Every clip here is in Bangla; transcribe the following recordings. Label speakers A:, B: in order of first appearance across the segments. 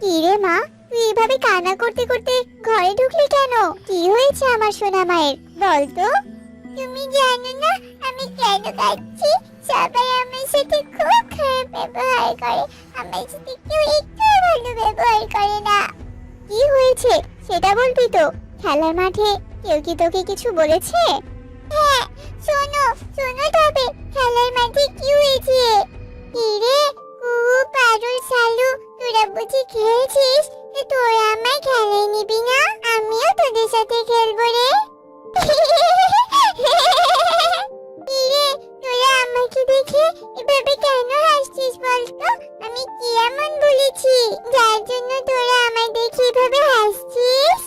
A: কি রে মা, তুই এভাবে কান্না করতে করতে ঘরে ঢুকলি কেন? কি হয়েছে আমার সোনা মায়ের, বল তো। তুমি জানো না আমি কেন কাঁদছি? সবাই আমার সাথে খুব খারাপ ব্যবহার করে, আমার সাথে কেউ একটু ভালো ব্যবহার করে না। কি হয়েছে সেটা বলবি তো? খেলার মাঠে কেউ কি তোকে কিছু বলেছে? হ্যাঁ, শোনো শোনো তবে খেলার মাঠে কি হয়েছে। কি রে খুব পাগল শালু, তোরা বুঝি খেলছিস? তোরা আমায় খেলায় নিবি না? আমিও তোদের সাথে খেলবো রে। কি রে, তোরা আমাকে দেখে এভাবে কেন হাসছিস বলতো? আমি কি এমন বলেছি যার জন্য তোরা আমায় দেখে এভাবে হাসছিস?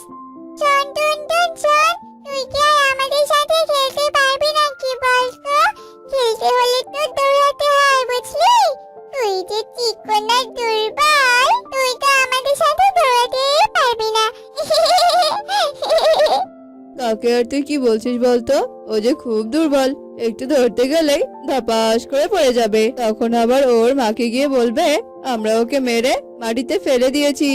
A: শোন টুন টুন শোন, তুই কি আর আমাদের সাথে খেলতে পারবি নাকি বলতো? খেলতে হলে তো দৌড়াতে হয়, বুঝলি? তুই যে চিকন আর দুর্বল, তুই তো আমাদের সাথে দৌড়াতে পারবি না।
B: কাকে আর তুই কি বলছিস বলতো? ও যে খুব দুর্বল, একটু ধরতে গেলেই ধপাস করে পড়ে যাবে। তখন আবার ওর মাকে গিয়ে বলবে আমরা ওকে মেরে মাটিতে ফেলে দিয়েছি।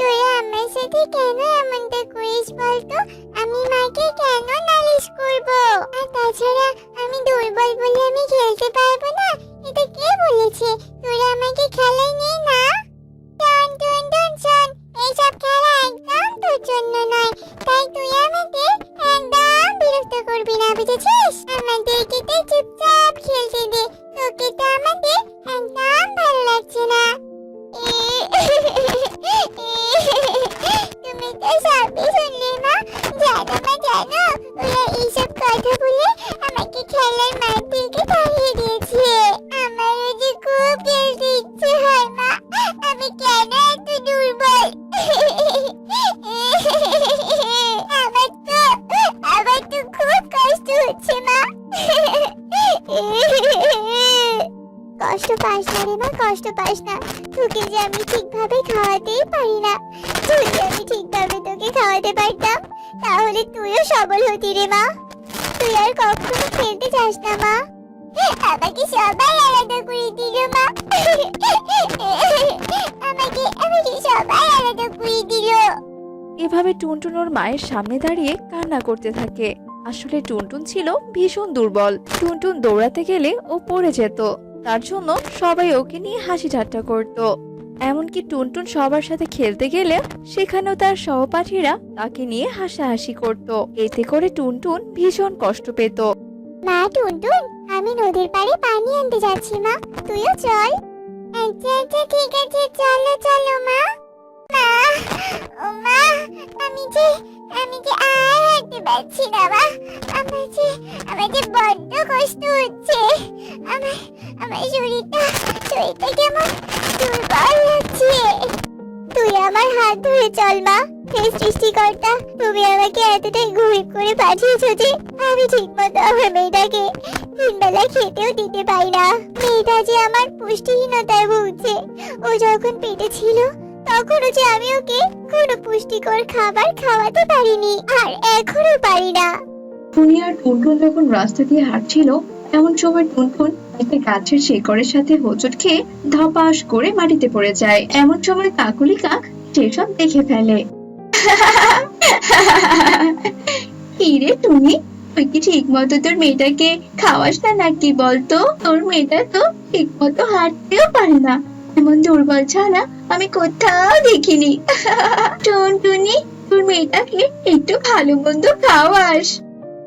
A: তুই আমার সাথে কেন এমনটা করিস বলতো? আমি মাকে কেন নালিশ করব? আর তাছাড়া আমি দুর্বল বলে আমি খেলতে পারবো না, এটা কে বলেছে? তোরা আমাকে খেলায় নিয়ে না। টন টন টন শোন, এইসব খেলা একদম তোর জন্য নয়, তাই তুই আমাকে একদম বিরক্ত করবি না, বুঝেছিস? আমাদেরকে তো চুপচাপ খেলতে দে, তোকে তো আমাদের একদম ভালো লাগছে না। তুমি তো সবই শুনলে মা। জানো মা জানো, ওরা এইসব কথা বলে আমাকে খেলার মাঠ থেকে তাড়িয়ে দিয়েছে। আমারও যে খুব খেলতে ইচ্ছে হয় মা, আমি কেন এত দুর্বল? আমার তো খুব কষ্ট হচ্ছে মা। কষ্ট পাস না রে মা, কষ্ট পাস না। তোকে যে আমি ঠিকভাবে খাওয়াতেই পারি না। যদি আমি ঠিকভাবে তোকে খাওয়াতে পারতাম তাহলে তুইও সবল হতি রে মা। তুই আর কখনো খেলতে চাস না মা। আমাকে সবাই আলাদা করে দিল মা। আমাকে সবাই আলাদা করে দিল।
C: এভাবে টুনটুন ওর মায়ের সামনে দাঁড়িয়ে কান্না করতে থাকে। আসলে টুনটুন ছিল ভীষণ দুর্বল। টুনটুন দৌড়াতে গেলে ও পড়ে যেত, তার জন্য সবাই ওকে নিয়ে হাসি ঠাট্টা করত। এমনকি টুনটুন সবার সাথে খেলতে গেলে সেখানেও তার সহপাঠীরা তাকে নিয়ে হাসাহাসি করত। এতে করে টুনটুন ভীষণ কষ্ট পেত।
A: মা টুনটুন, আমি নদীর পাড়ে পানি আনতে যাচ্ছি মা, তুইও চল। আচ্ছা আচ্ছা ঠিক আছে, চলো চলো মা। মা, ও মা, আমি যে আর হাঁটতে পারছি না মা। আমার যে বড্ড কষ্ট হচ্ছে। আমার শরীরটা কেমন দুর্বল লাগছে। তুই আমার হাত ধরে চল মা। হে সৃষ্টিকর্তা, তুমি আমাকে এতটাই গরিব করে পাঠিয়েছো যে আমি ঠিক মতো আমার মেয়েটাকে তিনবেলা খেতেও দিতে পারি না। মেয়েটা যে আমার পুষ্টিহীনতায় ভুগছে। ও যখন পেটে ছিল তখনও যে আমি ওকে কোনো পুষ্টিকর খাবার খাওয়াতে পারিনি, আর এখনো পারি না।
D: টুনি আর টুনটুন যখন রাস্তা দিয়ে হাঁটছিল, এমন সময় টুনটুন একটা গাছের শিকড়ের সাথে হোঁচট খেয়ে ধপাস করে মাটিতে পড়ে যায়। এমন সময় কাকুলি কাক সেসব দেখে ফেলে। কি রে টুনি, তুই কি ঠিক মতো তোর মেয়েটাকে খাওয়াস না নাকি বলতো? তোর মেয়েটা তো ঠিক মতো হাঁটতেও পারে না। এমন দুর্বল ছানা আমি কোথাও দেখিনি। টুনটুনি, তোর মেয়েটাকে একটু ভালো মন্দ খাওয়াস।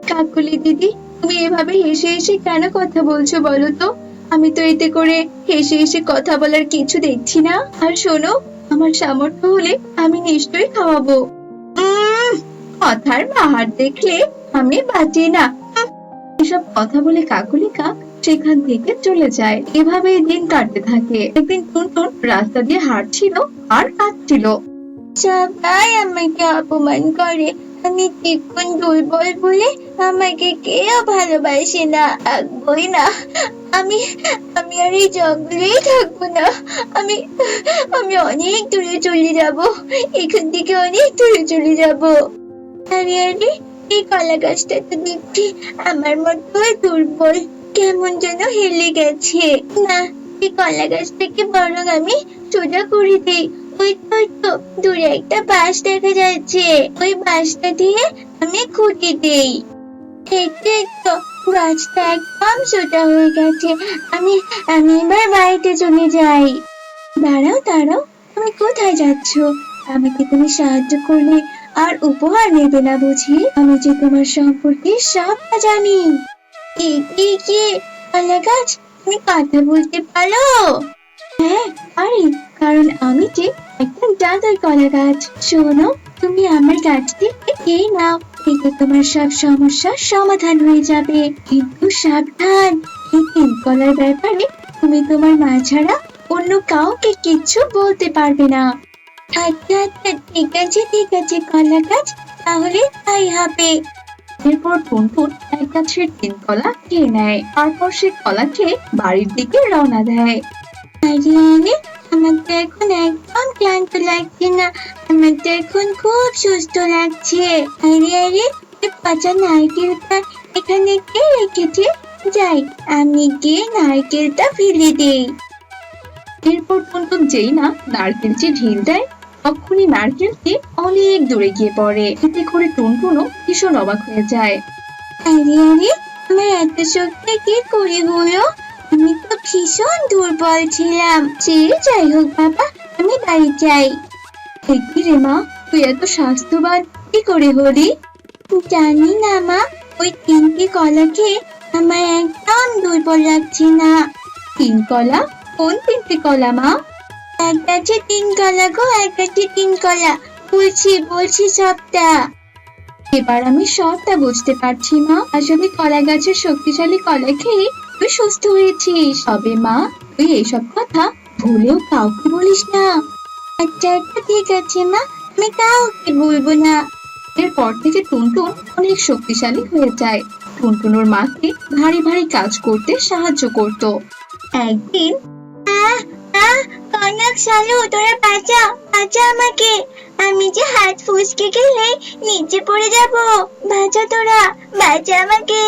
D: কাকুলি দিদি, তুমি এভাবে হেসে হেসে কেন কথা বলছো বলো তো? আমি তো এতে করে হেসে হেসে কথা বলার কিছু দেখছি না। আর শোনো, আমার সামর্থ্য হলে আমি নিশ্চয়ই খাওয়াবো। কথার বাহার দেখলে আমি বাঁচি না। এসব কথা বলে কাকুলি কাক সেখান থেকে চলে যায়। এভাবেই দিন কাটতে থাকে। একদিন টুনটুন রাস্তা দিয়ে হাঁটছিল আর কাঁদছিল। সবাই আমাকে অপমান করে, আমি চিকন দুর্বল বলে আমাকে কেউ ভালোবাসে না। থাকবোই না, আমি আর এই জঙ্গলেই থাকবো না। আমি অনেক দূরে চলে যাব, এখান থেকে অনেক দূরে চলে যাব। আরে আরে, এই কলা গাছটা তো দেখছি আমার মতো দুর্বল। কেমন যেন হেলে গেছে। না, এই কলা গাছটাকে বরং আমি সোজা করে দিই। ওই তো ওই তো দূরে একটা বাঁশ দেখা যাচ্ছে, ওই বাঁশটা দিয়ে আমি খুঁটি দেই। এই তো গাছটা একদম সোজা হয়ে গেছে। আমি আমি এবার বাড়িতে চলে যাই। দাঁড়াও দাঁড়াও, তুমি কোথায় যাচ্ছ? আমাকে তুমি সাহায্য করলে আর উপহার নেবে না বুঝি? আমি যে তোমার সম্পর্কে সবটা জানি। কি কলা গাছ, তুমি কথা বলতে পারো? হ্যাঁ পারি, কারণ আমি যে একটা জাদুই কলা গাছ। শোনো, তুমি আমার গাছটি খেয়ে নাও, এতে তোমার সব সমস্যার সমাধান হয়ে যাবে। কিন্তু সাবধান, এই তিন কলার ব্যাপারে তুমি তোমার মা ছাড়া অন্য কাউকে কিচ্ছু বলতে পারবে না। আচ্ছা আচ্ছা, ঠিক আছে কলা গাছ, তাহলে তাই হবে। এরপর টুনটুন এক গাছের তিন কলা খেয়ে নেয়, তারপর সে কলা খেয়ে বাড়ির দিকে রওনা দেয়। আরে আরে, আমার তো এখন একদম ক্লান্ত লাগছে না, আমার তো এখন খুব সুস্থ লাগছে। আরে আরে, ওই পচা নারকেলটা এখানে কে রেখেছে? যাই, আমি গিয়ে নারকেলটা ফেলে দেই। এরপর টুনটুন যেই না নারকেলটি ঢিল দেয়, তখনই নারকেলটি অনেক দূরে গিয়ে পড়ে। এতে করে টুনটুনও ভীষণ অবাক হয়ে যায়। আরে আরে, আমার এত শক্তি কি করে হলো? আমি তো ভীষণ দুর্বল ছিলাম। সে যাই হোক বাবা, আমি বাড়ি যাই। কি রে মা, তুই এত স্বাস্থ্যবান কি করে হলি? জানি না মা, ওই তিনটি কলা খেয়ে আমার একদম দুর্বল লাগছে না। তিন কলা? কোন তিনটি কলা মা? এক গাছে তিন কলা গো, এক গাছে তিন কলা। বলছি সবটা। এবার আমি সবটা বুঝতে পারছি মা। আসলে কলা গাছের শক্তিশালী কলা খেয়ে তুই সুস্থ হয়েছিস। তবে মা, তুই এইসব কথা ভুলেও কাউকে বলিস না। আচ্ছা আচ্ছা, ঠিক আছে মা, আমি কাউকে বলবো না। এরপর থেকে টুনটুন অনেক শক্তিশালী হয়ে যায়। টুনটুন ওর মাকে ভারী ভারী কাজ করতে সাহায্য করত। একদিন কনক শালু, তোরা বাঁচা আমাকে, আমি যে হাত ফুসকে গেলে নিচে পড়ে যাব। বাঁচা তোরা, বাঁচা আমাকে।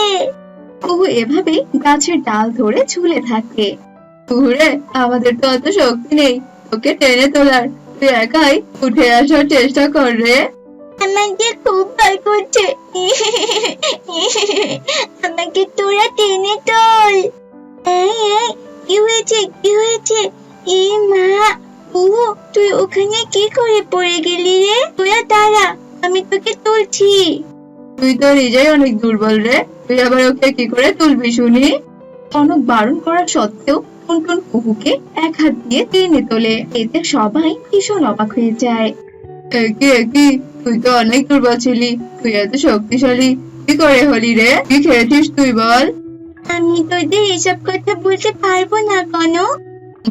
D: ও এভাবে গাছের ডাল ধরে ঝুলে থাকে। ওরে, আমাদের তো অত শক্তি নেই ওকে টেনে তোলার, তুই একাই উঠে আসার চেষ্টা কর রে। আমার যে খুব ভয় করছে, আমাকে তোরা টেনে তোল। কি হয়েছে? এই মা, তুই ওখানে কি করে পড়ে গেলি রে? তোরা দাঁড়া, আমি তোকে তুলছি। তুই তো নিজেই অনেক দুর্বল রে, তুই আবার ওকে কি করে তুলবি শুনি? অনেক বারণ করা সত্ত্বেও টুনটুন কুহুকে এক হাত দিয়ে টেনে তোলে। এতে সবাই ভীষণ অবাক হয়ে যায়। কি, তুই তো অনেক দুর্বল ছিলি, তুই এত শক্তিশালী কি করে হলি রে? কি খেয়েছিস তুই বল? আমি তোদের এসব কথা বলতে পারবো না। কেন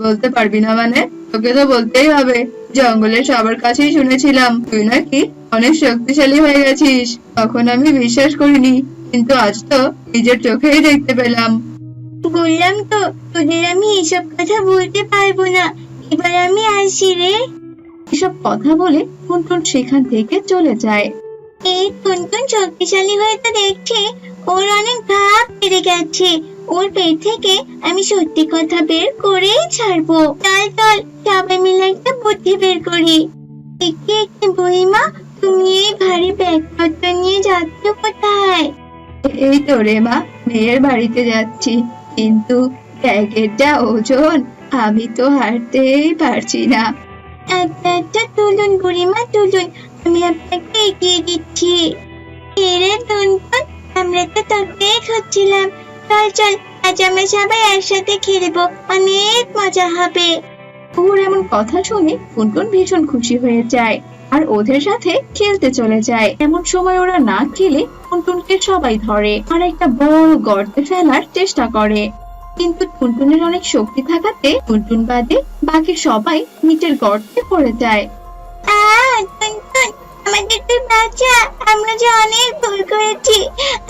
D: বলতে পারবি না মানে? তোকে তো বলতেই হবে, জঙ্গলের সবার কাছেই শুনেছিলাম তুই নাকি অনেক শক্তিশালী হয়ে গেছিস। তখন আমি বিশ্বাস করিনি, কিন্তু আজ তো নিজের চোখেই দেখতে পেলাম। বললাম তো তোদের আমি এসব কথা বলতে পারবো না, এবার আমি আসি রে। এসব কথা বলে টুনটুন সেখান থেকে চলে যায়। এই টুনটুন শক্তিশালী হয়ে তো দেখছি ওর অনেক ভাব বেড়ে গেছে। ওর পেট থেকে আমি সত্যি কথা বের করেই ছাড়বো। চল সবাই মিলে একটা বুদ্ধি বের করি। একটি বুড়িমা, তুমি এই ভারী ব্যাগপত্র নিয়ে যাচ্ছ কোথায়? এই তো রে মা, মেয়ের বাড়িতে যাচ্ছি, কিন্তু ব্যাগের যা ওজন, আমি তো হাঁটতেই পারছি না। আচ্ছা তুলুন বুড়িমা তুলুন, আমি আপনাকে এগিয়ে দিচ্ছি। রে টুনটুন, আমরা তো তোকে খুঁজছিলাম। চল, আজ আমরা সবাই একসাথে খেলবো, অনেক মজা হবে। ওর এমন কথা শুনে টুনটুন ভীষণ খুশি হয়ে যায় আর ওদের সাথে খেলতে চলে যায়। এমন সময় ওরা না খেলে টুনটুনকে সবাই ধরে আর একটা বড় গর্তে ফেলার চেষ্টা করে। কিন্তু টুনটুনের অনেক শক্তি থাকাতে টুনটুন বাদে বাকি সবাই নিচের গর্তে পড়ে যায়। টুনটুন, আমাদের তুই বাঁচা, আমরা যে অনেক ভুল করেছি,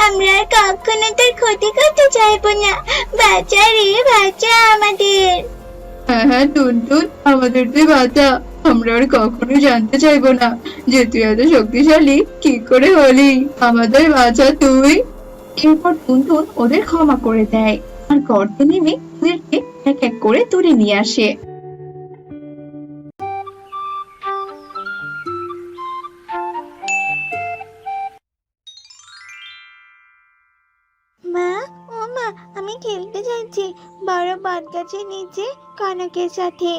D: আমরা আর কখনো তোর ক্ষতি করতে চাইবো না। বাঁচা রে, বাঁচা আমাদের। হ্যাঁ টুনটুন, আমাদের তুই বাঁচা, আমরা আর কখনো জানতে চাইবো না যে তুই এত শক্তিশালী কি করে হলি। আমাদের বাঁচা তুই। এরপর টুনটুন ওদের ক্ষমা করে দেয় আর গর্তে নেমে ওদেরকে এক এক করে তুলে নিয়ে আসে।
A: মা, ও মা, আমি খেলতে যাচ্ছি বড় বট গাছের নিচে কনকের সাথে।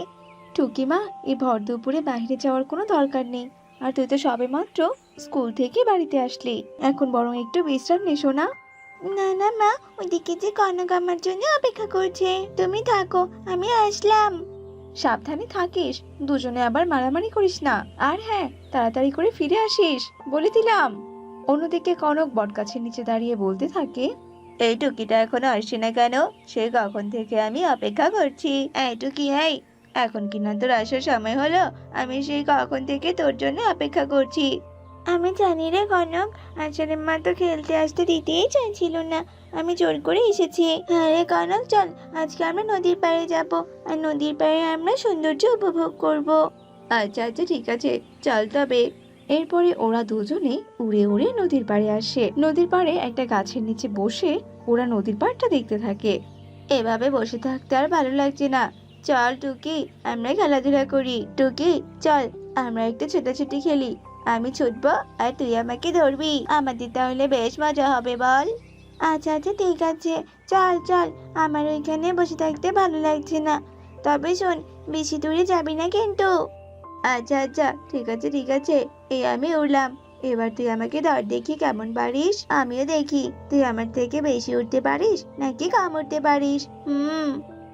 C: টুকি মা, এই ভর দুপুরে বাইরে যাওয়ার কোনো দরকার নেই। আর তুই তো সবেমাত্র স্কুল থেকে বাড়িতে আসলি, এখন বরং একটু বিশ্রাম নে সোনা।
A: না না মা, ওইদিকে যে কনক আমার জন্য অপেক্ষা করছে, তুমি থাকো, আমি আসলাম।
C: সাবধানে থাকিস, দুজনে আবার মারামারি করিস না। আর হ্যাঁ, তাড়াতাড়ি করে ফিরে আসিস বলে দিলাম। অন্যদিকে কনক বটগাছের নিচে দাঁড়িয়ে বলতে থাকে, এই টুকিটা এখনো আসছে না কেন? সে কখন থেকে আমি অপেক্ষা করছি। এই টুকি, এই এখন কিনা তোর আসার সময় হলো? আমি সেই কখন থেকে তোর জন্য অপেক্ষা করছি।
A: আমি জানি রে কনক, আসলে মা তো খেলতে আসতে দিতেই চাইছিল না, আমি জোর করে এসেছি। হ্যাঁ রে কনক, চল আজকে আমরা নদীর পাড়ে যাব, আর নদীর পাড়ে আমরা সৌন্দর্য উপভোগ করব।
C: আচ্ছা আচ্ছা, ঠিক আছে, চল তবে। এরপরে ওরা দুজনে উড়ে উড়ে নদীর পাড়ে আসে। নদীর পাড়ে একটা গাছের নিচে বসে ওরা নদীর পাড়টা দেখতে থাকে। এভাবে বসে থাকতে আর ভালো লাগছে না, চল টুকি আমরা খেলাধুলা করি। টুকি চল, আমরা একটু ছোটাছুটি খেলি। আমি ছুটবো আর তুই আমাকে ধরবি, আমাদের তাহলে বেশ মজা হবে, বল?
A: আচ্ছা আচ্ছা, ঠিক আছে, চল চল, আমার ওইখানে বসে থাকতে ভালো লাগছে না। তবে শোন, বেশি দূরে যাবি না কিন্তু।
C: আচ্ছা আচ্ছা, ঠিক আছে ঠিক আছে, এই আমি উড়লাম। এবার তুই আমাকে ধর দেখি কেমন পারিস, আমিও দেখি তুই আমার থেকে বেশি উঠতে পারিস নাকি কম উঠতে পারিস।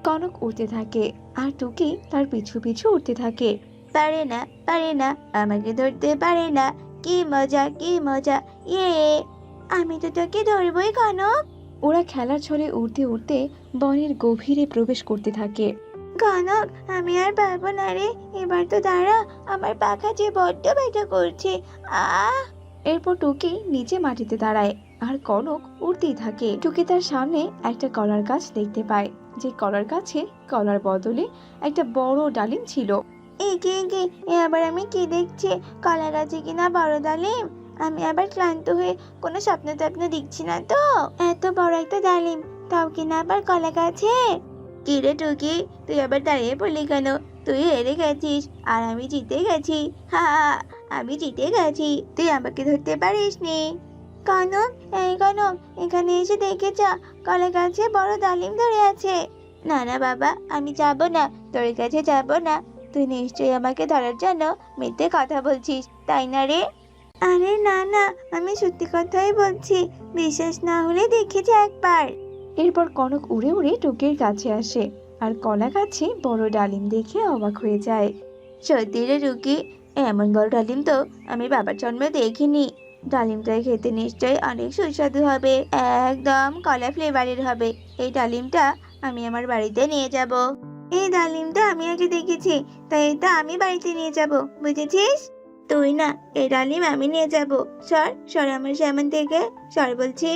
C: কনক উঠতে থাকে আর টুকি তার পিছু পিছু উঠতে থাকে। পারে না, পারে না, আমাকে ধরতে পারে না, কি মজা কি মজা, ইয়ে!
A: আমি তো তোকে ধরবই কনক।
C: ওরা খেলার ছলে উড়তে উড়তে বনের গভীরে প্রবেশ করতে থাকে।
A: কনক, আমি আর পারবো না রে, এবার তো দাঁড়া, আমার পাখা যে বড্ড ব্যথা করছে। আহ!
C: এরপর টুকি নিচে মাটিতে দাঁড়ায় আর কনক উড়তেই থাকে। টুকি তার সামনে একটা কলার গাছ দেখতে পায়, যে কলার গাছে কলার বদলে একটা বড় ডালিম ছিল।
A: একে একে এ আবার আমি কি দেখছি, কলা গাছে কিনা বড় ডালিম? আমি আবার ক্লান্ত হয়ে কোনো স্বপ্ন টপ্ন দেখছি না তো? এত বড় একটা ডালিম, তাও কিনা আবার কলা গাছে।
C: কি রে টুকি, তুই আবার দাঁড়িয়ে পড়লি কেন? তুই হেরে গেছিস আর আমি জিতে গেছি। হা, আমি জিতে গেছি, তুই আমাকে ধরতে পারিসনি।
A: কনক, এই কনক, এখানে এসে দেখে যা, কলা গাছে বড় ডালিম ধরে আছে।
C: না না বাবা, আমি যাব না, তোর কাছে যাব না। তুই নিশ্চয়ই আমাকে ধরার জন্য মিথ্যে কথা বলছিস, তাই না রে?
A: আরে না না, আমি সত্যি কথাই বলছি, বিশ্বাস না হলে দেখে যা একবার।
C: এরপর কনক উড়ে উড়ে টুকির কাছে আসে আর কলা গাছে বড় ডালিম দেখে অবাক হয়ে যায়। সত্যি রে টুকি, এমন বড় ডালিম তো আমি বাবার জন্মে দেখিনি। ডালিমটা খেতে নিশ্চয়ই অনেক সুস্বাদু হবে, একদম কলা ফ্লেভারের হবে। এই ডালিমটা আমি আমার বাড়িতে নিয়ে যাব।
A: এই ডালিমটা আমি আগে দেখেছি, তাই এটা আমি বাড়িতে নিয়ে যাব, বুঝেছিস?
C: তুই না, এই ডালিম আমি নিয়ে যাব। সর সর আমার সামনে থেকে, সর বলছি।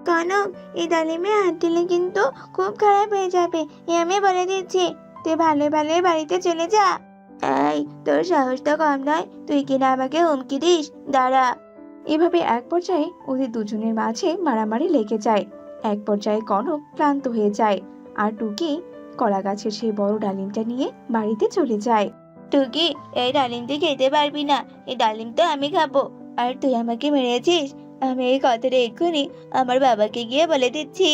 A: কনক, এই ডালিমে হাত দিলে কিন্তু খুব খারাপ হয়ে যাবে, এ আমি বলে দিচ্ছি। তুই ভালো ভালো বাড়িতে চলে যা।
C: এই, তোর সাহস তো কম নয়, তুই কিনা আমাকে হুমকি দিস, দাঁড়া। এভাবে এক পর্যায়ে ওদের দুজনের মাঝে মারামারি লেগে যায়। এক পর্যায়ে কনক ক্লান্ত হয়ে যায় আর টুকি কলা গাছের সেই বড় ডালিমটা নিয়ে বাড়িতে চলে যায়। টুকি, এই ডালিম তুই খেতে পারবি না, এই ডালিম তো আমি খাবো। আর তুই আমাকে মেরেছিস, আমি এই কথাটা এক্ষুনি আমার বাবাকে গিয়ে বলে দিচ্ছি।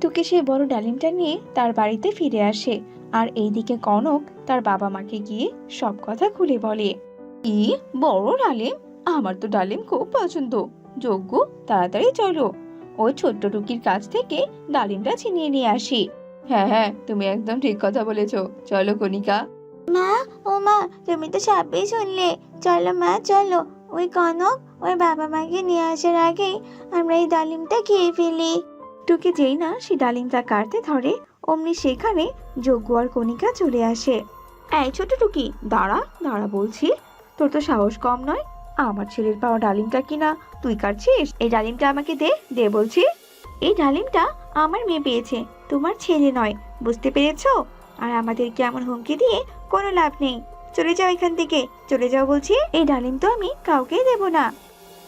C: টুকি সেই বড় ডালিমটা নিয়ে তার বাড়িতে ফিরে আসে আর এইদিকে কনক তার বাবা মাকে গিয়ে সব কথা খুলে বলে। কি বড় ডালিম? আমার তো ডালিম খুব পছন্দ। যজ্ঞ, তাড়াতাড়ি চলো, ওই ছোট্ট টুকির কাছ থেকে ডালিমটা ছিনিয়ে নিয়ে আসি। হ্যাঁ হ্যাঁ, তুমি একদম ঠিক কথা বলেছো, চলো কণিকা।
A: মা, ও মা, তুমি তো সবই শুনলে, চলো মা চলো, ওই কনক ওই বাবা মাকে নিয়ে আসার আগেই আমরা এই ডালিমটা খেয়ে ফেলি।
C: টুকি যেই না সেই ডালিমটা কাটতে ধরে, অমনি সেখানে যজ্ঞ আর কণিকা চলে আসে। এই ছোট টুকি, দাঁড়া দাঁড়া বলছি, তোর তো সাহস কম নয়, আমার ছেলের পাওয়া ডালিমটা কিনা তুই কাটছিস? এই ডালিমটা আমাকে দে, দে বলছি। এই ডালিমটা আমার মেয়ে পেয়েছে, তোমার ছেলে নয়, বুঝতে পেরেছো? আর আমাদের কেমন হুমকি দিয়ে কোনো লাভ নেই, চলে যাও এখান থেকে, চলে যাও বলছি। এই ডালিম তো আমি কাউকেই দেব না।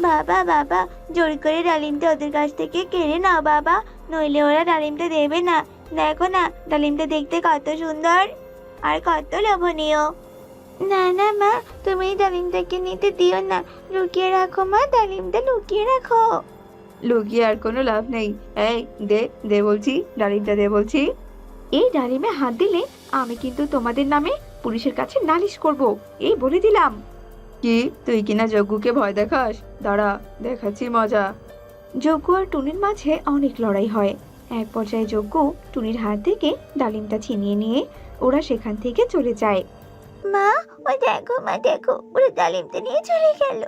D: বাবা বাবা, জোর করে ডালিমটা ওদের কাছ থেকে কেড়ে নাও বাবা, নইলে ওরা ডালিমটা দেবে না। দেখো না, ডালিমটা দেখতে কত সুন্দর আর কত লোভনীয়। না না মা, তুমি এই ডালিমটাকে নিতে দিও না, লুকিয়ে রাখো মা, ডালিমটা লুকিয়ে রাখো।
C: লুকিয়ে আর কোনো লাভ নেই। এই দে দে বলছি, ডালিমটা দে বলছি। এই ডালিমে হাত দিলে আমি কিন্তু তোমাদের নামে পুলিশের কাছে নালিশ করব, এই বলে দিলাম। কি তুই কিনা যজ্ঞকে ভয় দেখাস? দাঁড়া, দেখাচ্ছি মজা। যজ্ঞ আর টুনির মাঝে অনেক লড়াই হয়। এক পর্যায়ে যজ্ঞ টুনির হাত থেকে ডালিমটা ছিনিয়ে নিয়ে ওরা সেখান থেকে চলে যায়।
D: মা, ওই দেখো মা, দেখো ওরা ডালিমটা নিয়ে চলে গেল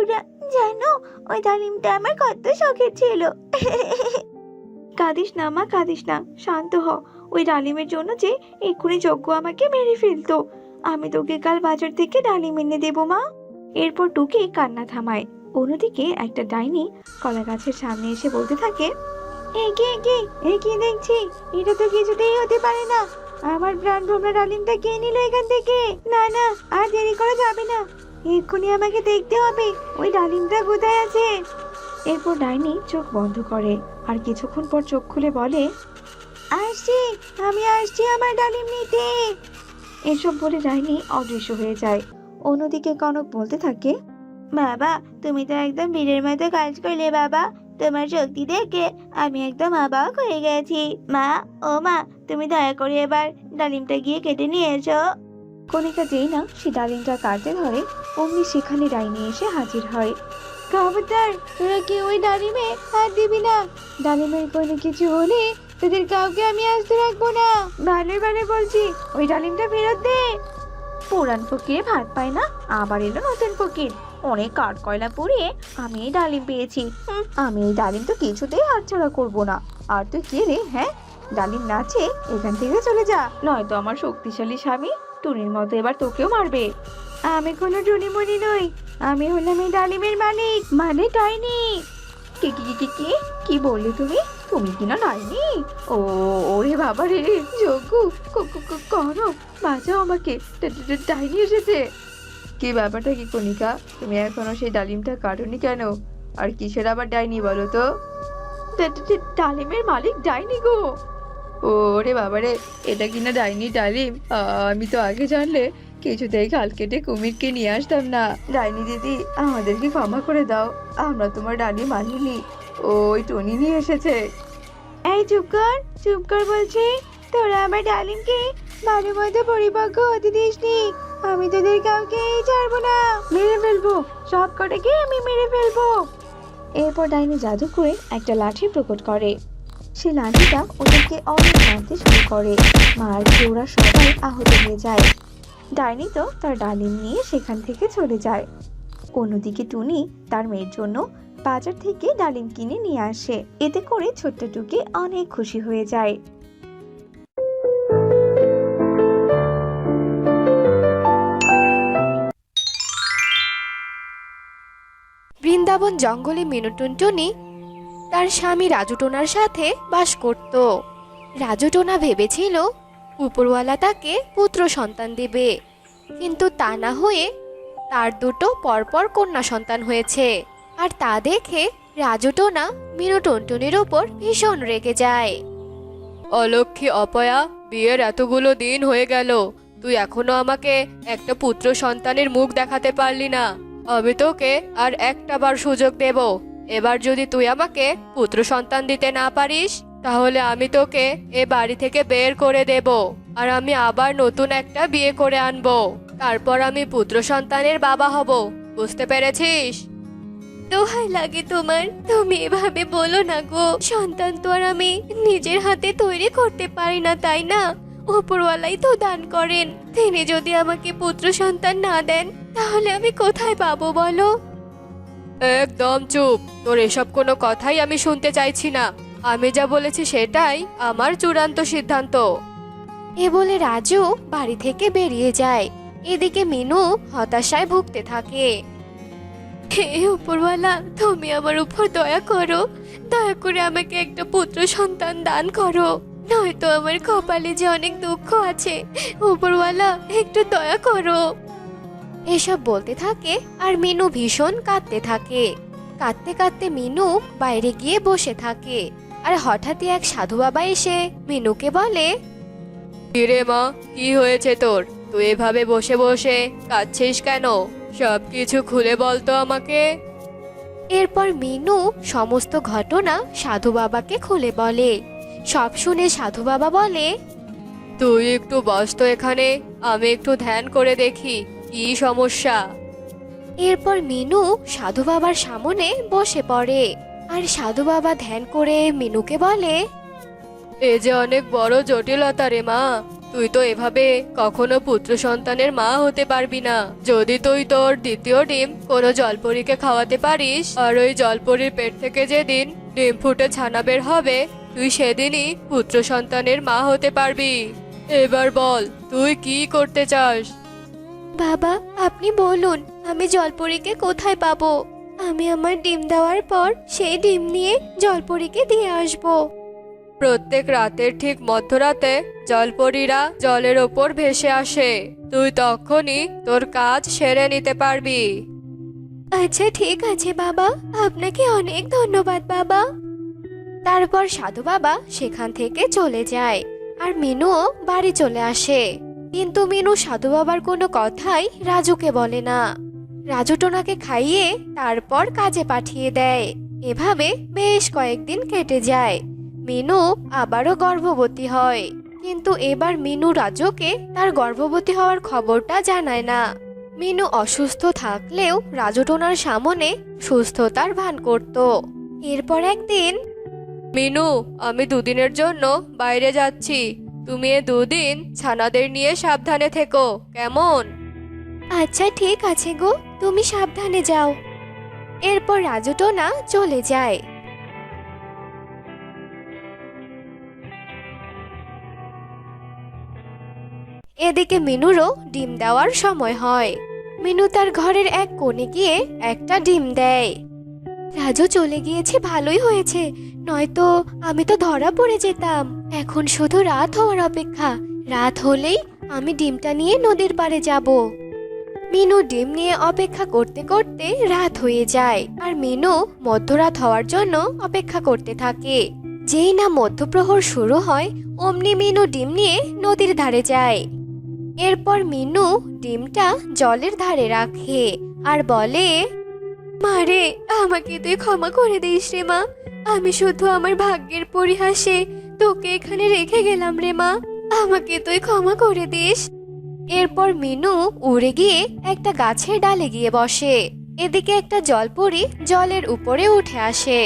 D: ওরা। জানো, ওই ডালিমটা আমার কত শখের ছিল।
C: কাঁদিস না মা, কাঁদিস না, শান্ত হ। ওই ডালিমের জন্য যে এক্ষুনি যজ্ঞ আমাকে মেরে ফেলতো। আমি তোকে কাল বাজার থেকে ডালিম এনে দেবো মা। এরপর টুকি কান্না থামায়। অন্যদিকে একটা ডাইনি কলা গাছের সামনে এসে বলতে থাকে, কি দেখছি, এটা তো কিছুতেই হতে পারে না। আমার প্রাণ ভোমরা ডালিমটা কে নিল এখান থেকে? না না, আর দেরি করা যাবে না, এক্ষুনি আমাকে দেখতে হবে ওই ডালিমটা কোথায় আছে। এরপর ডাইনি চোখ বন্ধ করে আর কিছুক্ষণ পর চোখ খুলে বলে, আসছি, আমি আসছি আমার ডালিম নিতে। এসব বলে ডাইনি অদৃশ্য হয়ে যায়। অন্যদিকে কনক বলতে থাকে,
D: বাবা, তুমি তো একদম বীরের মতো কাজ করলে বাবা, তোমার শক্তি দেখে আমি একদম অবাক হয়ে গেছি। মা, ও মা, তুমি দয়া করে এবার ডালিমটা গিয়ে কেটে নিয়ে এসো।
C: কণিকা যেই না সে ডালিমটা কাটতে ধরে, অমনি সেখানে ডাইনি এসে হাজির হয়। খবরদার, তোরা কি ওই ডালিমে হাত দিবি না। ডালিমের কোনো কিছু হলে তোদের কাউকে আমি আসতে রাখবো না। ভালোই ভালো বলছি, ওই ডালিমটা ফেরত দে। পুরান ফকিরে ভাত পায় না, আবার এলো নতুন ফকির। অনেক কাঠ কয়লা পুড়িয়ে আমি এই ডালিম পেয়েছি। আমি এই ডালিম তো কিছুতেই হাতছাড়া করবো না। আর তুই কে রে? হ্যাঁ, ডালিম নাচে, এখান থেকে চলে যা, নয়তো আমার শক্তিশালী স্বামী টুনির মতো এবার তোকেও মারবে। আমি কোনো টুনিমুনি নই, আমি হলাম এই ডালিমের মালিক, মানে ডাইনি। কি কি কি কি কি বললে তুমি? তুমি কিনা ডাইনি? ও ওরে বাবা রে, যজ্ঞ, কনক, বাঁচাও আমাকে, ডাইনি এসেছে। কি ব্যাপারটা কি কণিকা, তুমি এখনো সেই ডালিমটা কাটোনি কেন? আর কিসের আবার ডাইনি বলো তো? ডালিমের মালিক ডাইনি গো। ওরে বাবারে, এটা কিনা ডাইনি ডালিম? আমি তো আগে জানলে কিছুতেই খাল কেটে কুমিরকে নিয়ে আসতাম না। ডাইনি দিদি, আমাদেরকে ক্ষমা করে দাও, আমরা তোমার ডালিম আনিনি, ওই টনি নিয়ে এসেছে।
D: এই চুপ কর বলছি, তোরা আমার ডালিমকে ভালো মতো পরিপক্ক হতে দিসনি। আমি তোদের কাউকে ছাড়বো না, মেরে ফেলবো, সব কটাকে আমি মেরে ফেলবো।
C: এরপর ডাইনি জাদু করে একটা লাঠি প্রকট করে। সে লাঠিটা ওদেরকে অনেক মারতে শুরু করে। মার খেয়ে ওরা সবাই আহত হয়ে যায়। ডাইনি তো তার ডালিম নিয়ে সেখান থেকে চলে যায়। অন্যদিকে টুনি তার মেয়ের জন্য বাজার থেকে ডালিম কিনে নিয়ে আসে। এতে করে ছোট্ট টুকি অনেক খুশি হয়ে যায়।
E: বৃন্দাবন জঙ্গলে মিনু টুনটুনি তার স্বামী রাজু টোনার সাথে বাস করত। রাজু টোনা ভেবেছিল উপরওয়ালা তাকে পুত্র সন্তান দেবে, কিন্তু তা না হয়ে তার দুটো পরপর কন্যা সন্তান হয়েছে। আর তা দেখে রাজু টোনা মিনু টুনটুনির উপর ভীষণ রেগে যায়। অলক্ষী অপয়া, বিয়ের এতগুলো দিন হয়ে গেল, তুই এখনো আমাকে একটা পুত্র সন্তানের মুখ দেখাতে পারলি না। আমি তোকে আর একটা বার সুযোগ দেব। এবার যদি তুই আমাকে পুত্র সন্তান দিতে না পারিস, তাহলে আমি তোকে এ বাড়ি থেকে বের করে দেব, আর আমি আবার নতুন একটা বিয়ে করে আনবো। তারপর আমি পুত্র সন্তানের বাবা হব, বুঝতে পেরেছিস? দোহাই লাগে তোমার, তুমি এভাবে বলো না গো। সন্তান তো আর আমি নিজের হাতে তৈরি করতে পারি না, তাই না? উপরওয়ালাই তো দান করেন। তিনি যদি আমাকে পুত্র সন্তান না দেন, তাহলে আমি কোথায় পাবো বলো? একদম চুপ, তোর এসব কোনো কথাই আমি শুনতে চাইছি না। আমি যা বলেছি সেটাই আমার চূড়ান্ত সিদ্ধান্ত। এ বলে রাজু বাড়ি থেকে বেরিয়ে যায়। এদিকে মিনু হতাশায় ভুগতে থাকে। হে উপরওয়ালা, তুমি আমার উপর দয়া করো, দয়া করে আমাকে একটা পুত্র সন্তান দান করো, নয়তো আমার কপালে যে অনেক দুঃখ আছে। উপরওয়ালা, একটু দয়া করো। এসব বলতে থাকে আর মিনু ভীষণ কাঁদতে থাকে। কাঁদতে কাঁদতে মিনু বাইরে গিয়ে বসে থাকে। আর হঠাৎই এক সাধু বাবা এসে মিনুকে বলে,
B: কিরে মা, কি হয়েছে তোর? তুই এভাবে বসে বসে কাঁদছিস কেন? সবকিছু খুলে বল তো আমাকে।
E: এরপর মিনু সমস্ত ঘটনা সাধু বাবাকে খুলে বলে। সব শুনে সাধু বাবা বলে,
B: তুই একটু বস তো এখানে, আমি একটু ধ্যান করে দেখি কি সমস্যা।
E: এরপর মিনু সাধু বাবার সামনে বসে পড়ে। আর সাধু বাবা ধ্যান করে মিনুকে বলে,
B: এ যে অনেক বড় জটিলতা রে মা। তুই তো এভাবে কখনো পুত্র সন্তানের মা হতে পারবি না। যদি তুই তোর দ্বিতীয় ডিম কোনো জলপরীকে খাওয়াতে পারিস, আর ওই জলপরীর পেট থেকে যেদিন ডিম ফুটে ছানা বের হবে, তুই সেদিনই পুত্র সন্তানের মা হতে পারবি। এবার বল, তুই কি করতে চাস?
E: বাবা আপনি বলুন, আমি জলপরীকে কোথায় পাবো? আমি আমার ডিম দেওয়ার পর সেই ডিম নিয়ে জলপরীকে দিয়ে আসবো।
B: প্রত্যেক রাতের ঠিক মধ্যরাতে জলপরীরা জলের ওপর ভেসে আসে। তুই তখনই তোর কাজ সেরে নিতে পারবি।
E: আচ্ছা ঠিক আছে বাবা, আপনাকে অনেক ধন্যবাদ বাবা। তারপর সাধু বাবা সেখান থেকে চলে যায় আর মিনুও বাড়ি চলে আসে। কিন্তু মিনু সাধু বাবার কোনো কথাই রাজুকে বলে না। রাজু টোনাকে খাইয়ে তারপর কাজে পাঠিয়ে দেয়। এভাবে বেশ কয়েকদিন কেটে যায়। মিনু আবারও গর্ভবতী হয়, কিন্তু এবার মিনু রাজুকে তার গর্ভবতী হওয়ার খবরটা জানায় না। মিনু অসুস্থ থাকলেও রাজু টোনার সামনে সুস্থতার ভান করত। এরপর একদিন,
B: মিনু, আমি দুদিনের জন্য বাইরে যাচ্ছি। তুমি এ দুদিন ছানাদের নিয়ে সাবধানে থেকো, কেমন?
E: আচ্ছা ঠিক আছে গো, তুমি সাবধানে যাও। এরপর রাজু টোনা চলে যায়। এদিকে মিনুরও ডিম দেওয়ার সময় হয়। মিনু তার ঘরের এক কোণে গিয়ে একটা ডিম দেয়। রাজু চলে গিয়েছে ভালোই হয়েছে, নয়তো আমি তো ধরা পড়ে যেতাম। এখন শুধু রাত হওয়ার অপেক্ষা। রাত হলেই আমি ডিমটা নিয়ে নদীর পাড়ে যাব। মিনু ডিম নিয়ে অপেক্ষা করতে করতে রাত হয়ে যায় আর মিনু মধ্যরাত হওয়ার জন্য অপেক্ষা করতে থাকে। যেই না মধ্যপ্রহর শুরু হয় অমনি মিনু ডিম নিয়ে নদীর ধারে যায়। এরপর মিনু ডিমটা জলের ধারে রাখে আর বলে, মারে, আমাকে তুই ক্ষমা করে দিস রে মা। আমি শুধু আমার ভাগ্যের পরিহাসে তোকে এখানে রেখে গেলাম রে মা। আমাকে তুই ক্ষমা করে দিস। এরপর মিনু উড়ে গিয়ে একটা গাছের ডালে গিয়ে বসে। এদিকে একটা জলপরী জলের উপরে উঠে আসে।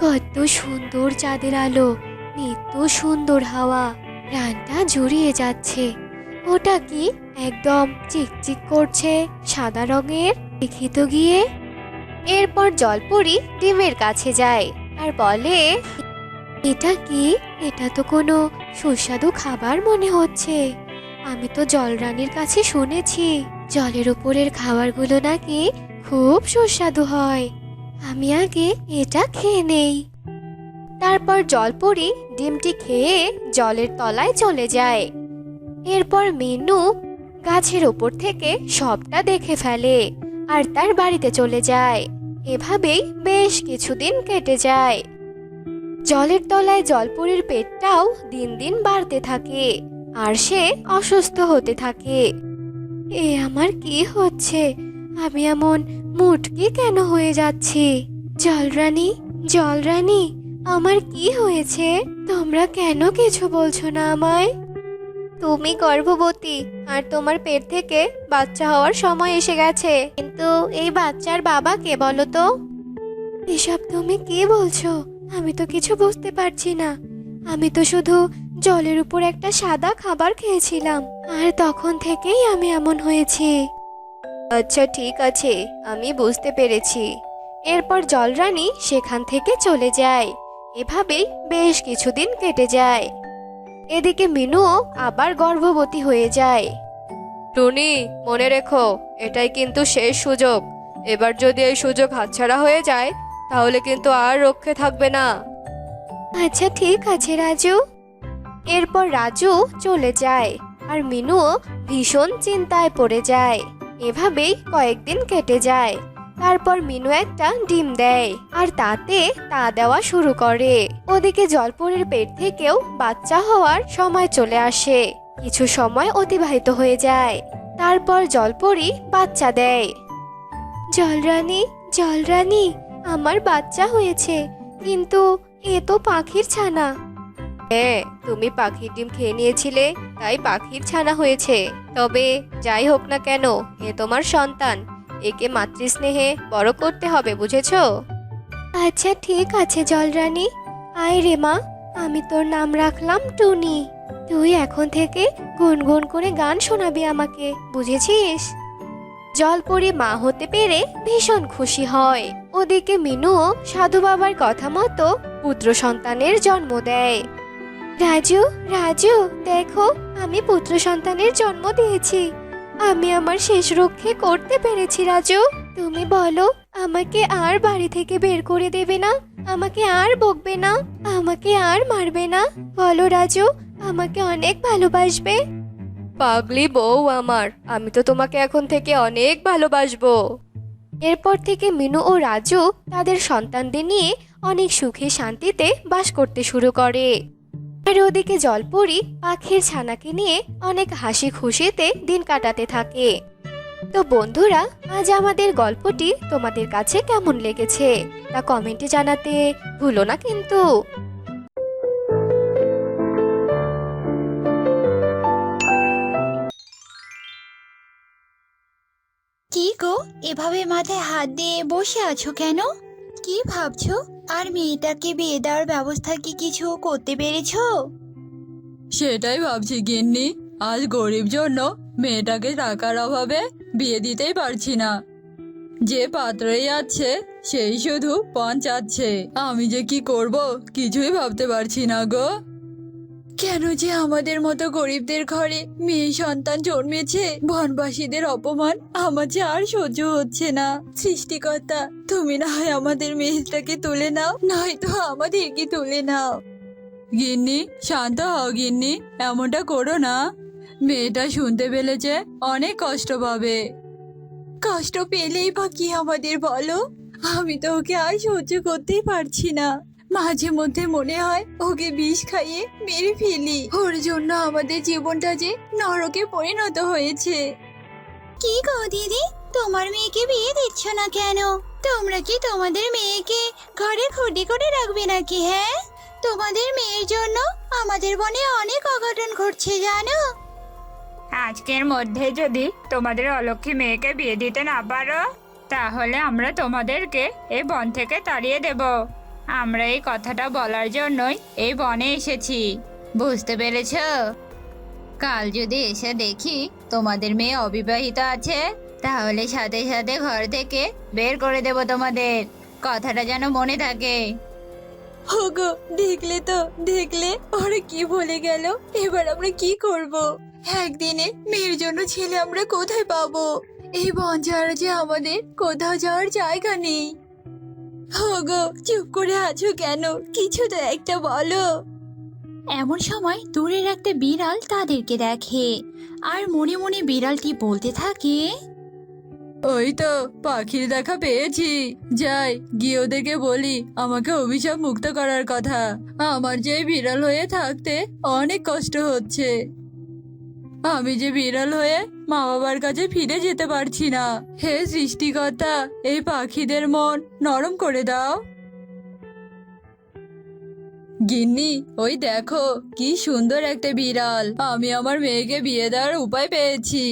E: কত সুন্দর চাঁদের আলো, নিত্য সুন্দর হাওয়া, প্রাণটা জুড়িয়ে যাচ্ছে। ওটা কি একদম চিকচিক করছে সাদা রঙের? দেখে তো গিয়ে। এরপর জলপরী ডিমের কাছে যায় আর বলে, এটা কি? এটা তো কোনো সুস্বাদু খাবার মনে হচ্ছে। আমি তো জলরানীর কাছে শুনেছি জলের উপরের খাবারগুলো নাকি খুব সুস্বাদু হয়। আমি আগে এটা খেয়ে নেই। তারপর জলপরী ডিমটি খেয়ে জলের তলায় চলে যায়। এরপর মিনু গাছের ওপর থেকে সবটা দেখে ফেলে আর তার বাড়িতে চলে যায়। এভাবেই বেশ কিছুদিন কেটে যায়। জলের তলায় জলপরীর পেটটাও দিন দিন বাড়তে থাকে আর সে অসুস্থ হতে থাকে। এ আমার কি হচ্ছে? আমি এমন মুটকি কেন হয়ে যাচ্ছি? জলরানী, জলরানী, আমার কি হয়েছে? তোমরা কেন কিছু বলছো না আমায়? তুমি গর্ভবতী আর তোমার পেট থেকে বাচ্চা হওয়ার সময় এসে গেছে, কিন্তু এই বাচ্চার বাবা কে বলো তো? এসব তুমি কি বলছো? আমি তো কিছু বুঝতে পারছি না। আমি তো শুধু জলের উপর একটা সাদা খাবার খেয়েছিলাম আর তখন থেকেই আমি এমন হয়েছি।
B: আচ্ছা ঠিক আছে, আমি বুঝতে পেরেছি।
E: এরপর জলরানী সেখান থেকে চলে যায়। এভাবেই বেশ কিছুদিন কেটে যায়। এদিকে মিনুও আবার গর্ভবতী হয়ে যায়।
B: টুনি, মনে রেখো, এটাই কিন্তু শেষ সুযোগ। এবার যদি এই সুযোগ হাতছাড়া হয়ে যায় তাহলে কিন্তু আর রক্ষে থাকবে না।
E: আচ্ছা ঠিক আছে রাজু। এরপর রাজু চলে যায় আর মিনুও ভীষণ চিন্তায় পড়ে যায়। এভাবেই কয়েকদিন কেটে যায়। তারপর মিনু একটা ডিম দেয় আর তাতে তা দেওয়া শুরু করে। ওদিকে জলপরীর পেট থেকেও বাচ্চা হওয়ার সময় চলে আসে। কিছু সময় অতিবাহিত হয়ে যায়। তারপর জলপরী বাচ্চা দেয়। জলরানী, জলরানী, আমার বাচ্চা হয়েছে, কিন্তু এ তো পাখির ছানা। হ্যাঁ, তুমি পাখির ডিম খেয়ে নিয়েছিলে, তাই পাখির ছানা হয়েছে। তবে যাই হোক না কেন, এ তোমার সন্তান। একে মাতৃস্নেহে বড় করতে হবে, বুঝেছো? আচ্ছা ঠিক আছে জলরানী। আয় রে মা, আমি তোর নাম রাখলাম টুনি। তুই এখন থেকে গুনগুন করে গান শোনাবি আমাকে, বুঝেছিস? জলপরী মা হতে পেরে ভীষণ খুশি হয়। ওদিকে মিনুও সাধু বাবার কথা মতো পুত্র সন্তানের জন্ম দেয়। রাজু, রাজু, দেখো আমি পুত্র সন্তানের জন্ম দিয়েছি। আমি আমার শেষ রক্ষে করতে পেরেছি রাজু। তুমি বলো, আমাকে আর বাড়ি থেকে বের করে দেবে না? আমাকে আর বকবে না? আমাকে আর মারবে না? বলো রাজু, আমাকে অনেক ভালোবাসবে? পাগলি বউ আমার, আমি তো তোমাকে এখন থেকে অনেক ভালোবাসবো। এরপর থেকে মিনু ও রাজু তাদের সন্তানদের নিয়ে অনেক সুখে শান্তিতে বাস করতে শুরু করে। আর ওদিকে জলপরী পাখির ছানাকে নিয়ে অনেক হাসি খুশিতে দিন কাটাতে থাকে। তো বন্ধুরা, আজ আমাদের গল্পটি তোমাদের কাছে কেমন লেগেছে তা কমেন্টে জানাতে ভুলো না কিন্তু।
F: কি গো, এভাবে মাথায় হাত দিয়ে বসে আছো কেন? কি ভাবছো? আর মেয়েটাকে বিয়ে দেওয়ার ব্যবস্থা কি কিছু করতে পেরেছো?
B: সেটাই ভাবছি গিন্নি। আজ গরিব জন্য মেয়েটাকে টাকার অভাবে বিয়ে দিতেই পারছি না। যে পাত্রই আছে সেই শুধু পণ চাচ্ছে। আমি যে কি করব কিছুই ভাবতে পারছি না গো। কেন যে আমাদের মতো গরিবদের ঘরে মেয়ে সন্তান জন্মেছে? বনবাসীদের অপমান আমার যে আর সহ্য হচ্ছে না। সৃষ্টিকর্তা, তুমি না হয় আমাদের মেয়েটাকে তুলে নাও, নয়তো আমাদেরকে তুলে নাও। গিন্নি, শান্ত হও গিন্নি, এমনটা করো না। মেয়েটা শুনতে পেলে যে অনেক কষ্ট পাবে। কষ্ট পেলেই বা কি আমাদের বলো? আমি তো ওকে আর সহ্য করতেই পারছি না। মাঝে মধ্যে মনে হয় ওকে বিষ খাইয়ে মেরে ফেলি। ওর জন্য আমাদের জীবনটা যে নরকে পরিণত হয়েছে।
F: কি গো দিদি, তোমার মেয়েকে বিয়ে দিচ্ছ না কেন? তোমরা কি তোমাদের মেয়েকে ঘরে খুঁটি করে রাখবে নাকি? হ্যাঁ, তোমাদের মেয়ের জন্য আমাদের বনে অনেক অঘটন ঘটছে জানো।
G: আজকের মধ্যে যদি তোমাদের অলক্ষী মেয়েকে বিয়ে দিতে না পারো, তাহলে আমরা তোমাদেরকে এই বন থেকে তাড়িয়ে দেব। আমরা এই কথাটা বলার জন্যই এই বনে এসেছি, বুঝতে পেরেছ? কাল যদি এসে দেখি তোমাদের মেয়ে অবিবাহিত আছে, তাহলে সাথে সাথে ঘর থেকে বের করে দেব তোমাদের। কথাটা যেন মনে থাকে।
B: ওগো, দেখলে তো, দেখলে ওরা কি বলে গেল। এবার আমরা কি করব? একদিনে মেয়ের জন্য ছেলে আমরা কোথায় পাবো? এই বন ছাড়া যে আমাদের কোথাও যাওয়ার জায়গা নেই। ওগো, চুপ করে আছো কেন? কিছু তো একটা বলো।
F: এমন সময় দূরের একটা বিড়াল তাদেরকে দেখে আর মনে মনে বিড়ালটি বলতে থাকে,
B: ওই তো পাখির দেখা পেয়েছি। যাই গিয়ে ওদেরকে বলি আমাকে অভিশাপ মুক্ত করার কথা। আমার যে বিড়াল হয়ে থাকতে অনেক কষ্ট হচ্ছে। আমি যে বিড়াল হয়ে মা বাবার কাছে ফিরে যেতে পারছি না। হে সৃষ্টিকর্তা, এই পাখিদের মন নরম করে দাও। গিন্নি, ওই দেখো কি সুন্দর একটা বিড়াল। আমি আমার মেয়েকে বিয়ে দেওয়ার উপায় পেয়েছি।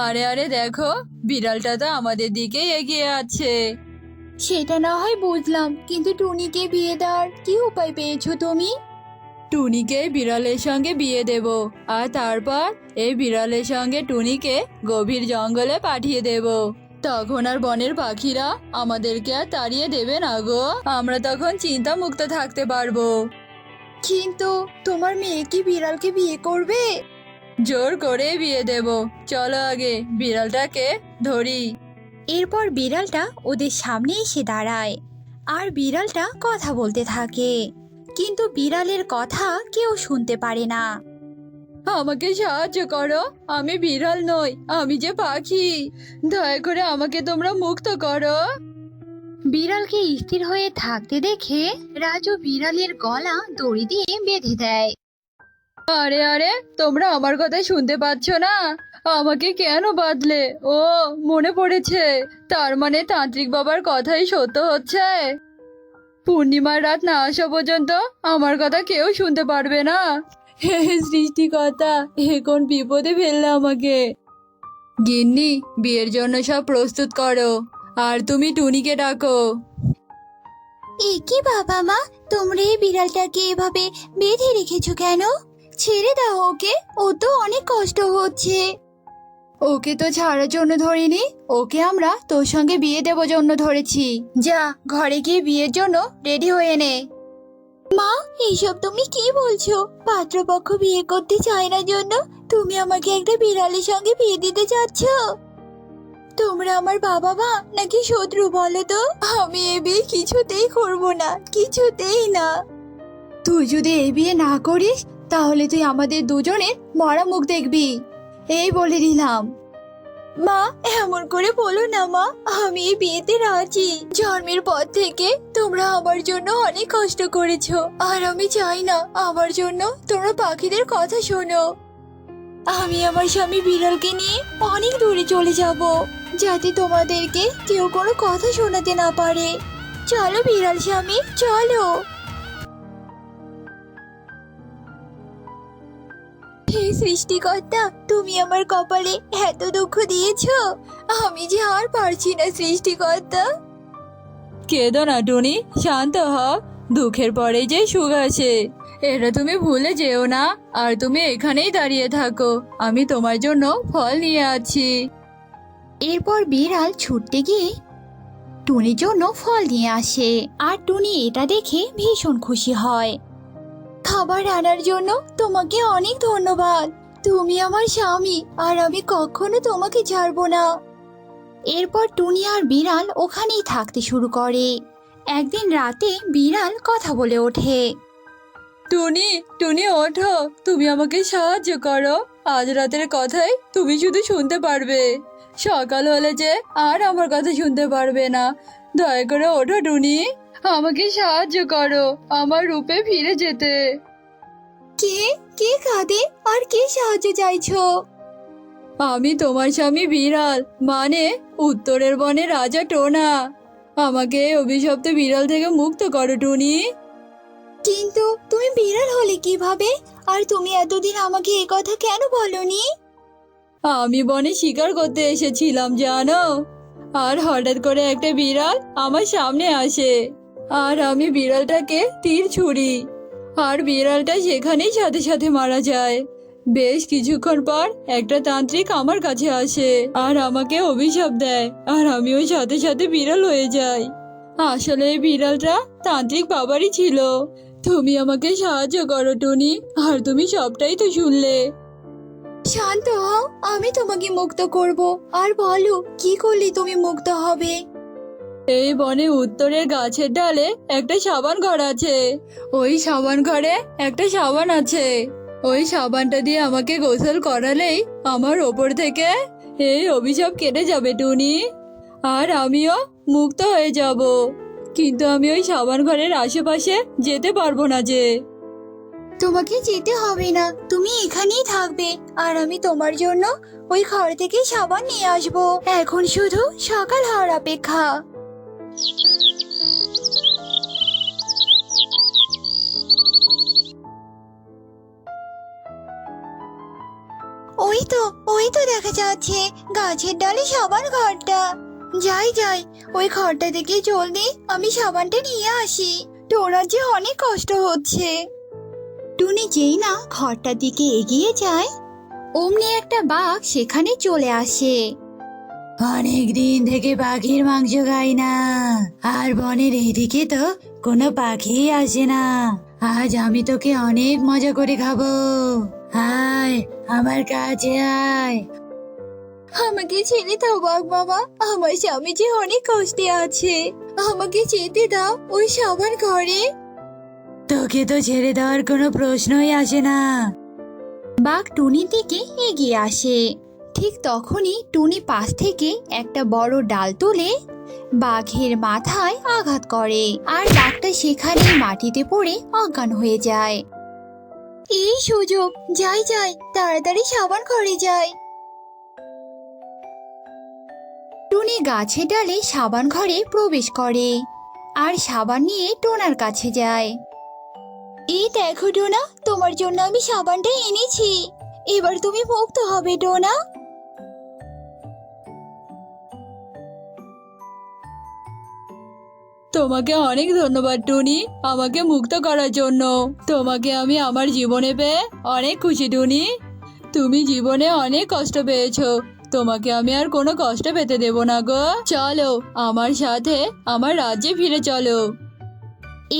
B: আরে আরে দেখো, বিড়ালটা তো আমাদের দিকেই এগিয়ে আছে।
F: সেটা না হয় বুঝলাম, কিন্তু টুনিকে বিয়ে দেওয়ার কি উপায় পেয়েছো তুমি?
B: টুনিকে বিড়ালের সঙ্গে বিয়ে দেব, আর তারপর এই বিড়ালের সঙ্গে টুনিকে গভীর জঙ্গলে পাঠিয়ে দেব। তখন আর বনের পাখিরা আমাদেরকে আর তাড়িয়ে দেবে না গো। আমরা তখন চিন্তা মুক্ত থাকতে পারবো।
F: কিন্তু তোমার মেয়ে কি বিড়ালকে বিয়ে করবে?
B: জোর করে বিয়ে দেব। চলো আগে বিড়ালটাকে ধরি।
F: এরপর বিড়ালটা ওদের সামনে এসে দাঁড়ায় আর বিড়ালটা কথা বলতে থাকে, কিন্তু বিড়ালের কথা কেউ শুনতে পারে না।
B: আমাকে সাহায্য করো, আমি বিড়াল নই, আমি যে পাখি। দয়া করে আমাকে তোমরা মুক্ত করো।
F: বিড়ালকে স্থির হয়ে থাকতে দেখে রাজু বিড়ালের গলা দড়ি দিয়ে বেঁধে দেয়।
B: আরে আরে, তোমরা আমার কথা শুনতে পাচ্ছ না? আমাকে কেন বাঁধলে? ও, মনে পড়েছে। তার মানে তান্ত্রিক বাবার কথাই সত্য হচ্ছে। পূর্ণিমার রাত না আসা পর্যন্ত আমার কথা কেউ শুনতে পারবে না। হে সৃষ্টিকর্তা, এ কোন বিপদে ফেললে আমাকে। গিন্নি, বিয়ের জন্য সব প্রস্তুত করো, আর তুমি টুনিকে ডাকো।
F: এ কি বাবা মা, তোমরা এই বিড়ালটাকে এভাবে বেঁধে রেখেছো কেন? ছেড়ে দাও ওকে, ও তো অনেক কষ্ট হচ্ছে।
B: ওকে তো ছাড়ার জন্য ধরিনি, ওকে আমরা তোর সঙ্গে বিয়ে দেব জন্য ধরেছি। যা, ঘরে গিয়ে বিয়ের জন্য রেডি হয়ে নে।
F: মা, এইসব তুমি কি বলছো? পাত্রপক্ষ বিয়ে করতে চায় না জন্য তুমি আমাকে একটা বিড়ালের সঙ্গে বিয়ে দিতে চাচ্ছ? তোমরা আমার বাবা মা নাকি শত্রু বলো তো? আমি এ বিয়ে কিছুতেই করবো না, কিছুতেই না।
B: তুই যদি এই বিয়ে না করিস তাহলে তুই আমাদের দুজনের মরা মুখ দেখবি, এই বলে দিলাম।
F: মা, এমন করে বলো না মা, আমি এই বিয়েতে রাজি। জন্মের পর থেকে তোমরা আমার জন্য অনেক কষ্ট করেছো, আর আমি চাই না আমার জন্য তোমরা পাখিদের কথা শোনো। আমি আমার স্বামী বিড়ালকে নিয়ে অনেক দূরে চলে যাব, যাতে তোমাদেরকে কেউ কোনো কথা শোনাতে না পারে। চলো বিড়াল স্বামী, চলো। হে সৃষ্টিকর্তা, তুমি আমার কপালে এত দুঃখ দিয়েছো, আমি যে আর পারছি না সৃষ্টিকর্তা।
B: কেঁদো না টুনি, শান্ত হ। দুঃখের পরে যে সুখ আসে, এটা তুমি ভুলে যেও না। আর তুমি এখানেই দাঁড়িয়ে থাকো, আমি তোমার জন্য ফল নিয়ে আছি।
F: এরপর বিড়াল ছুটতে গিয়ে টুনির জন্য ফল নিয়ে আসে, আর টুনি এটা দেখে ভীষণ খুশি হয়। খাবার আনার জন্য তোমাকে অনেক ধন্যবাদ। তুমি আমার স্বামী, আর আমি কখনো তোমাকে ছাড়বো না। এরপর টুনি আর বিড়াল ওখানেই থাকতে শুরু করে। একদিন রাতে বিড়াল কথা বলে ওঠে।
B: টুনি, টুনি ওঠো, তুমি আমাকে সাহায্য করো। আজ রাতের কথাই তুমি শুধু শুনতে পারবে, সকাল হলে যে আর আমার কথা শুনতে পারবে না। দয়া করে ওঠো টুনি, আমাকে সাহায্য করো আমার রূপে ফিরে যেতে।
F: কে কে কাঁদে আর কে সাহায্য চাইছো?
B: আমি তোমার স্বামী বিড়াল, মানে উত্তরের বনে রাজা টোনা। আমাকে এই অভিশপ্ত বিড়াল থেকে মুক্ত করো টুনি।
F: কিন্তু তুমি বিড়াল হলে কিভাবে? আর তুমি এতদিন আমাকে এ কথা কেন বলনি?
B: আমি বনে শিকার করতে এসেছিলাম জানো, আর হঠাৎ করে একটা বিড়াল আমার সামনে আসে, আর আমি বিড়ালটাকে তীর ছুড়ি, আর বিড়ালটা সেখানেই সাথে সাথে মারা যায়। বেশ কিছুক্ষণ পর একটা তান্ত্রিক আমার কাছে আসে আর আমাকে অভিশাপ দেয়, আর আমিও সাথে সাথে বিড়াল হয়ে যাই। আসলে এই বিড়ালটা তান্ত্রিক বাবারই ছিল। তুমি আমাকে সাহায্য করো টুনি, আর তুমি সবটাই তো শুনলে।
F: শান্ত হও, আমি তোমাকে মুক্ত করব। আর বলো, কি করলে তুমি মুক্ত হবে?
B: এই বনে উত্তরের গাছের ডালে একটা সাবান ঘর আছে, ওই সাবান ঘরে একটা সাবান আছে। ওই সাবানটা দিয়ে আমাকে গোসল করালেই আমার ওপর থেকে এই অভিশাপ কেটে যাবে টুনি, আর আমিও মুক্ত হয়ে যাব। কিন্তু আমি ওই সাবান ঘরের আশেপাশে যেতে পারবো না যে।
F: তোমাকে যেতে হবে না, তুমি এখানেই থাকবে, আর আমি তোমার জন্য ওই ঘর থেকে সাবান নিয়ে আসবো। এখন শুধু সকাল হওয়ার অপেক্ষা। ওই তো দেখা যাচ্ছে গাছের ডালে সাবান ঘরটা। যাই যাই, ওই ঘরটা থেকে জলদি আমি সাবানটা নিয়ে আসি। টোনার যে অনেক কষ্ট হচ্ছে। টুনি যেই না ঘরটার দিকে এগিয়ে যায়, অমনি একটা বাঘ সেখানে চলে আসে।
H: অনেক দিন থেকে পাখির মাংস খাই না, আর বনের এইদিকে তো কোনো পাখি আসে না। আজ আমি তোকে অনেক মজা করে খাবো, আয় আমার কাছে আয়।
F: আমাকে ছেড়ে দাও বাঘ বাবা, আমার স্বামী যে অনেক কষ্টে আছে। আমাকে যেতে দাও ওই সাবান ঘরে।
H: তোকে তো ছেড়ে দেওয়ার কোনো প্রশ্নই আসে না।
F: বাঘ টুনির দিকে এগিয়ে আসে। ঠিক তখনই টুনি পাশ থেকে একটা বড় ডাল তুলে বাঘের মাথায় আঘাত করে, আর বাঘটা সেখানেই মাটিতে পড়ে অজ্ঞান হয়ে যায়। এই সুযোগ, যাই যাই, তাড়াতাড়ি সাবান ঘরে যায়। টুনি গাছের ডালে সাবান ঘরে প্রবেশ করে আর সাবান নিয়ে টোনার কাছে যায়। এই দেখো টোনা, তোমার জন্য আমি সাবানটা এনেছি, এবার তুমি মুক্ত হবে টোনা।
H: তোমাকে অনেক ধন্যবাদ টুনি, আমাকে মুক্ত করার জন্য। তোমাকে আমি আমার জীবনে পেয়ে অনেক খুশি টুনি। তুমি জীবনে অনেক কষ্ট পেয়েছো, তোমাকে আমি আর কোনো কষ্ট পেতে দেব না গো। চলো আমার সাথে আমার রাজ্যে ফিরে চলো।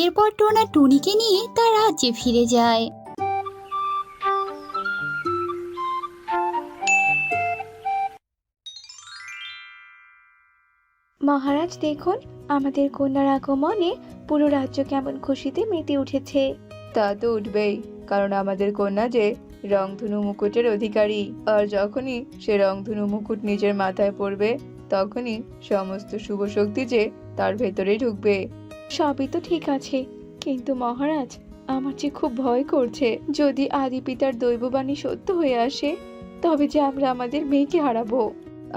F: এরপর টোনা টুনিকে নিয়ে তার রাজ্যে ফিরে যায়।
C: মহারাজ দেখুন, আমাদের কন্যার আগমনে পুরো রাজ্য কেমন খুশিতে মেতে উঠেছে।
B: তা তো উঠবেই, কারণ আমাদের কন্যা যে রংধনু মুকুটের অধিকারী, আর যখনই সে রংধনু মুকুট নিজের মাথায় পড়বে তখনই সমস্ত শুভ শক্তি যে তার ভেতরে ঢুকবে।
C: সবই তো ঠিক আছে, কিন্তু মহারাজ আমার যে খুব ভয় করছে, যদি আদি পিতার দৈববাণী সত্য হয়ে আসে তবে যে আমরা আমাদের মেয়েকে হারাবো।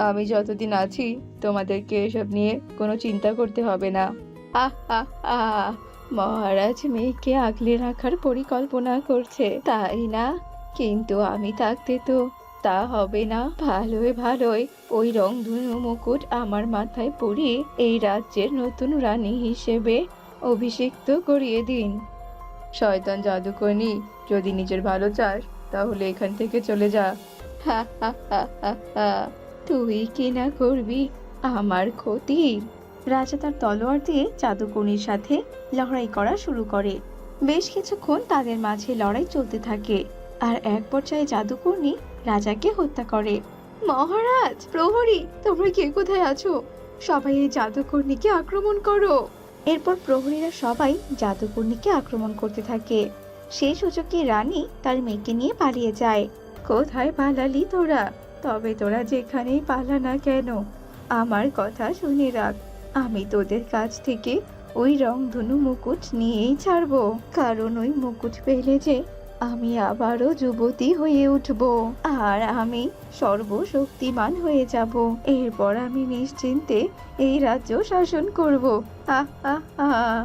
B: আমি যতদিন আছি তোমাদেরকে এসব নিয়ে কোনো চিন্তা করতে হবে না। আহ আহ আহ মহারাজ মেয়েকে আগলে রাখার পরিকল্পনা করছে, তাই না? কিন্তু আমি থাকতে তো তা হবে না। ভালোই ভালোই ওই রংধনু মুকুট আমার মাথায় পরিয়ে এই রাজ্যের নতুন রানী হিসেবে অভিষিক্ত করিয়ে দিন। শয়তান জাদুকরনী, যদি নিজের ভালো চাস তাহলে এখান থেকে চলে যা। হা হা হা হা হা, তুই কি না করবি আমার ক্ষতি?
C: রাজা তার তলোয়ার দিয়ে জাদুকর্ণীর সাথে লড়াই করা শুরু করে। বেশ কিছুক্ষণ তাদের মাঝে লড়াই চলতে থাকে, আর এক পর্যায়ে জাদুকর্ণী রাজাকে হত্যা করে। মহারাজ, প্রহরী, তোমরা কে কোথায় আছো? সবাই এই জাদুকর্ণীকে আক্রমণ করো। এরপর প্রহরীরা সবাই জাদুকর্ণীকে আক্রমণ করতে থাকে। সেই সুযোগে রানী তার মেয়েকে নিয়ে পালিয়ে যায়। কোথায় পালালি তোরা? তবে তোরা যেখানেই পালা না কেন, আমার কথা শুনে রাখ, আমি তোদের কাছ থেকে ওই রংধনু মুকুট নিয়েই ছাড়বো। কারণ ওই মুকুট পেলে যে আমি আবারও যুবতী হয়ে উঠব, আর আমি সর্বশক্তিমান হয়ে যাব। এরপর আমি নিশ্চিন্তে এই রাজ্য শাসন করব। আহ আহ আহ।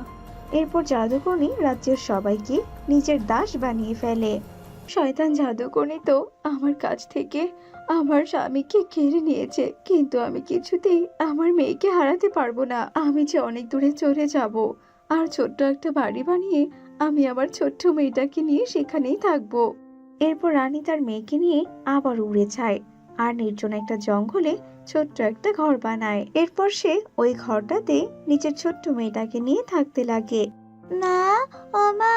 C: এরপর জাদুকর্ণী রাজ্যের সবাইকে নিজের দাস বানিয়ে ফেলে। শয়তান জাদুকর্ণী তো আমার কাছ থেকে আমার স্বামীকে কেড়ে নিয়েছে, কিন্তু আমি কিছুতেই আমার মেয়েকে হারাতে পারবো না। আমি যে অনেক দূরে চলে যাব, আর ছোট্ট একটা বাড়ি বানিয়ে আমি আমার ছোট্ট মেয়েটাকে নিয়ে সেখানেই থাকবো। এরপর রানী তার মেয়েকে নিয়ে আবার উড়ে যায় আর নির্জন একটা জঙ্গলে ছোট্ট একটা ঘর বানায়। এরপর সে ওই ঘরটাতে নিজের ছোট্ট মেয়েটাকে নিয়ে থাকতে লাগে।
A: মা, ও মা,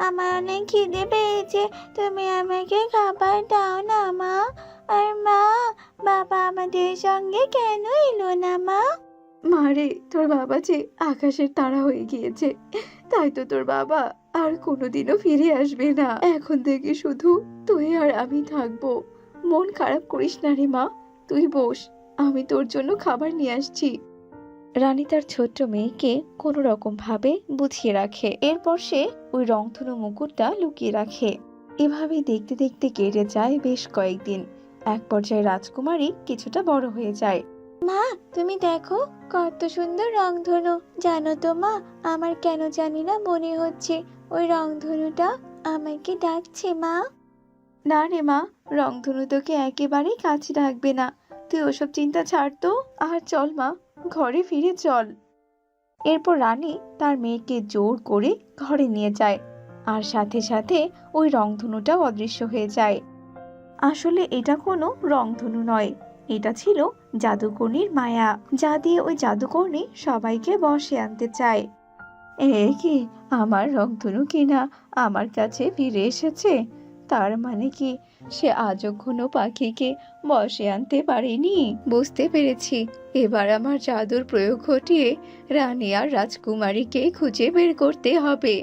A: আমার অনেক খিদে পেয়েছে, তুমি আমাকে খাবার দাও না মা। আর মা, বাবা আমাদের সঙ্গে কেন এলো না মা?
C: মারে, তোর বাবা যে আকাশের তারা হয়ে গিয়েছে, তাই তো তোর বাবা আর কোনোদিনও ফিরে আসবে না। এখন থেকে শুধু তুই আর আমি থাকবো। মন খারাপ করিস না রে মা, তুই বস, আমি তোর জন্য খাবার নিয়ে আসছি। রানী তার ছোট্ট মেয়েকে কোনো রকম ভাবে বুঝিয়ে রাখে। এরপর সে ওই রংধনু মুকুটটা লুকিয়ে রাখে। এভাবেই দেখতে দেখতে কেটে যায় বেশ কয়েকদিন। এক পর্যায়ে রাজকুমারী কিছুটা বড় হয়ে যায়।
A: মা, তুমি দেখো কত সুন্দর রংধনু। জানো তো মা, আমার কেন জানি না মনে হচ্ছে ওই রংধনুটা আমাকে ডাকছে মা।
C: না রে মা, রংধনু তোকে একেবারেই কাছে ডাকবে না। তুই ওসব চিন্তা ছাড় তো, আর চল মা, ঘরে ফিরে চল। এরপর রানী তার মেয়েকে জোর করে ঘরে নিয়ে যায়, আর সাথে সাথে ওই রংধনুটাও অদৃশ্য হয়ে যায়। আসলে এটা কোনো রংধনু নয়, এটা ছিল জাদুকর্ণীর মায়া, যা দিয়ে ওই জাদুকর্ণী সবাইকে বশে আনতে চায়। কি, আমার রংধনু কিনা আমার কাছে ফিরে এসেছে? তার মানে কি সে আজও কোনো পাখিকে বশে আনতে পারেনি? বুঝতে পেরেছি, এবার আমার জাদুর প্রয়োগ ঘটিয়ে রানী আর রাজকুমারীকে খুঁজে বের করতে হবে।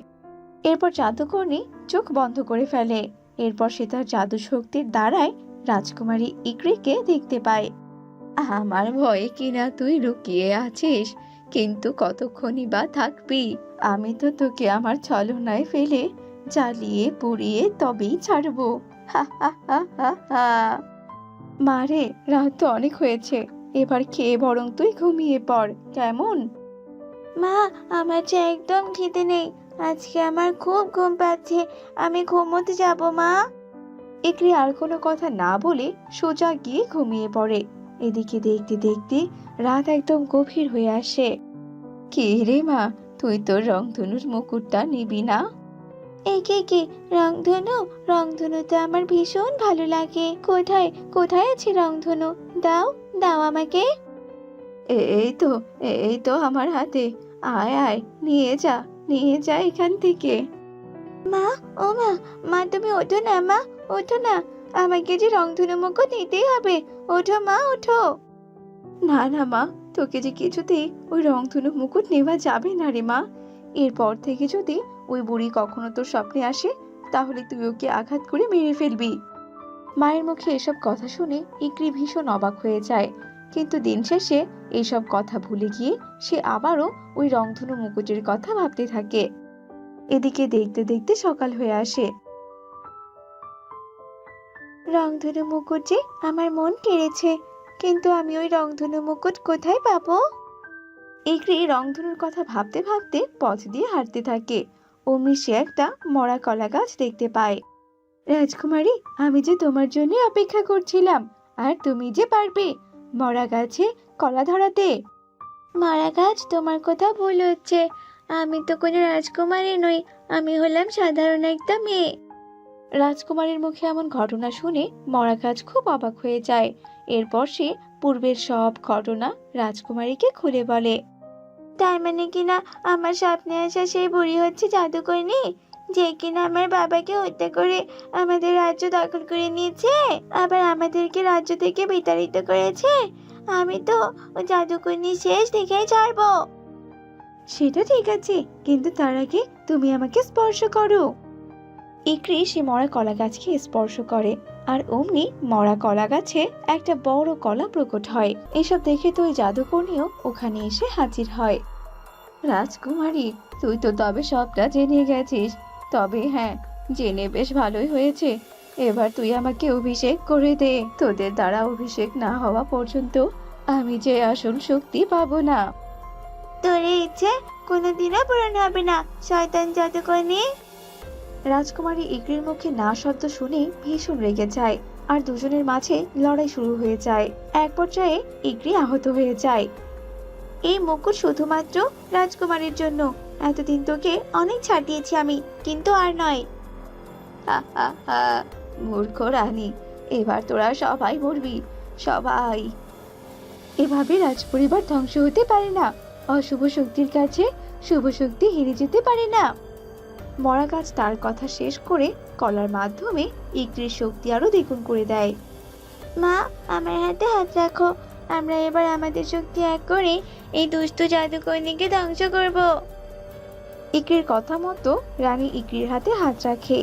C: এরপর জাদুকর্ণী চোখ বন্ধ করে ফেলে এরপর সে তার জাদু শক্তির দ্বারাই রাজকুমারী ইকরিকে দেখতে পায়। আমার ভয়ে কিনা তুই লুকিয়ে আছিস, কিন্তু কতক্ষণই বা থাকবি? আমি তো তোকে আমার ছলনায় ফেলে জ্বালিয়ে পুড়িয়ে তবেই ছাড়বো। হা হা হা হা হা। মারে, রাত তো অনেক হয়েছে, এবার খেয়ে বরং তুই ঘুমিয়ে পড়, কেমন?
F: মা, আমার যে একদম খিদে নেই, আজকে আমার খুব ঘুম পাচ্ছে, আমি ঘুমোতে যাব মা।
C: ইকরি আর কোনো কথা না বলে সোজা গিয়ে ঘুমিয়ে পড়ে। এদিকে দেখতে দেখতে রাত একদম গভীর হয়ে আসে। কি রে মা, তুই তোর রংধনুর মুকুটটা নিবি না?
F: একে রংধনু, রংধনু তো আমার ভীষণ ভালো লাগে। কোথায় কোথায় আছে রংধনু? দাও দাও আমাকে।
C: এই তো আমার হাতে, আয় আয়, নিয়ে যা এখান থেকে।
F: মা, ও মা, মা তুমি ওঠো না মা, ওঠো না, আমাকে যে রংধনু মুকুট নিতেই হবে, ওঠো মা ওঠো।
C: না না মা, তোকে যে কিছুতেই ওই রংধনু মুকুট নেওয়া যাবে না রে মা। এরপর থেকে যদি ওই বুড়ি কখনো তোর স্বপ্নে আসে, তাহলে তুই ওকে আঘাত করে মেরে ফেলবি। মায়ের মুখে এসব কথা শুনে ইকরি ভীষণ অবাক হয়ে যায়, কিন্তু দিন শেষে এইসব কথা ভুলে গিয়ে সে আবারও ওই রংধনু মুকুটের কথা ভাবতে থাকে। এদিকে দেখতে দেখতে সকাল হয়ে আসে।
F: রংধনু মুকুট যে আমার মন কেড়েছে, কিন্তু আমি ওই রংধনু মুকুট কোথায় পাবো?
C: ইকরি রংধনুর কথা ভাবতে ভাবতে পথ দিয়ে হাঁটতে থাকে। অমনি সে একটা মরা কলা গাছ দেখতে পায়। রাজকুমারী, আমি যে তোমার জন্য অপেক্ষা করছিলাম, আর তুমি যে পারবে মরা গাছে কলা ধরাতে।
F: মারা গাছ, তোমার কথা ভুল হচ্ছে, আমি তো কোনো রাজকুমারী নই, আমি হলাম সাধারণ একটা মেয়ে।
C: রাজকুমারীর মুখে এমন ঘটনা শুনে মরা গাছ খুব অবাক হয়ে যায়। এরপর সে পূর্বের সব ঘটনা রাজকুমারীকে খুলে বলে।
F: তার মানে কিনা আমার স্বপ্নে আসা সেই বুড়ি হচ্ছে জাদুকরনী, যে কিনা আমার বাবাকে হত্যা করে আমাদের রাজ্য দখল করে নিয়েছে, আবার আমাদেরকে রাজ্য থেকে বিতাড়িত করেছে। আমি তো ও জাদুকরনী শেষ দেখেই ছাড়বো।
C: সেটা ঠিক আছে, কিন্তু তার আগে তুমি আমাকে স্পর্শ করো। ইকরি সে মরা কলা গাছকে স্পর্শ করে, আর অমনি মরা কলা গাছে একটা বড় কলা প্রকট হয়। এসব দেখে তো ওই জাদুকরনীও ওখানে এসে হাজির হয়। রাজকুমারী, তুই তো তবে সবটা জেনে গেছিস। তবে হ্যাঁ, জেনে বেশ ভালোই হয়েছে। এবার তুই আমাকে অভিষেক করে দে। তোদের দ্বারা অভিষেক না হওয়া পর্যন্ত আমি যে আসল শক্তি পাবো না।
F: তোর এই ইচ্ছে কোনোদিনও পূরণ হবে না, শয়তান জাদুকরনী।
C: রাজকুমারী ইকরির মুখে না শব্দ শুনে ভীষণ রেগে যায়, আর দুজনের মাঝে লড়াই শুরু হয়ে যায়। এক পর্যায়ে ইকরি আহত হয়ে যায়।
F: এই মুকুট শুধুমাত্র রাজকুমারীর জন্য, এতদিন তোকে অনেক ছাড় দিয়েছি আমি, কিন্তু আর নয়।
C: হা হা হা, মূর্খ রানী, এবার তোরা সবাই মরবি, সবাই। এভাবে রাজপরিবার ধ্বংস হতে পারে না। অশুভ শক্তির কাছে শুভ শক্তি হেরে যেতে পারে না। মরা গাছ তার কথা শেষ করে কলার মাধ্যমে ইকরির শক্তি আরো দ্বিগুণ করে দেয়।
F: মা, আমার হাতে হাত রাখো, আমরা এবার আমাদের শক্তি এক করে এই দুষ্ট জাদুকরনীকে ধ্বংস করব।
C: ইকরির কথা মতো রানী ইকরির হাতে হাত রাখে,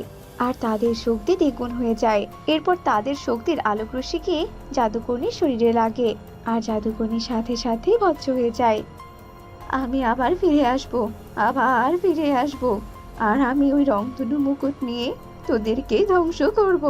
C: আর তাদের শক্তি দ্বিগুণ হয়ে যায়। এরপর তাদের শক্তির আলোক রশ্মি গিয়ে জাদুকরনীর শরীরে লাগে, আর জাদুকরনীর সাথে সাথেই ভস্ম হয়ে যায়। আমি আবার ফিরে আসবো, আর আমি ওই রংধনু মুকুট নিয়ে তোদেরকে ধ্বংস করব।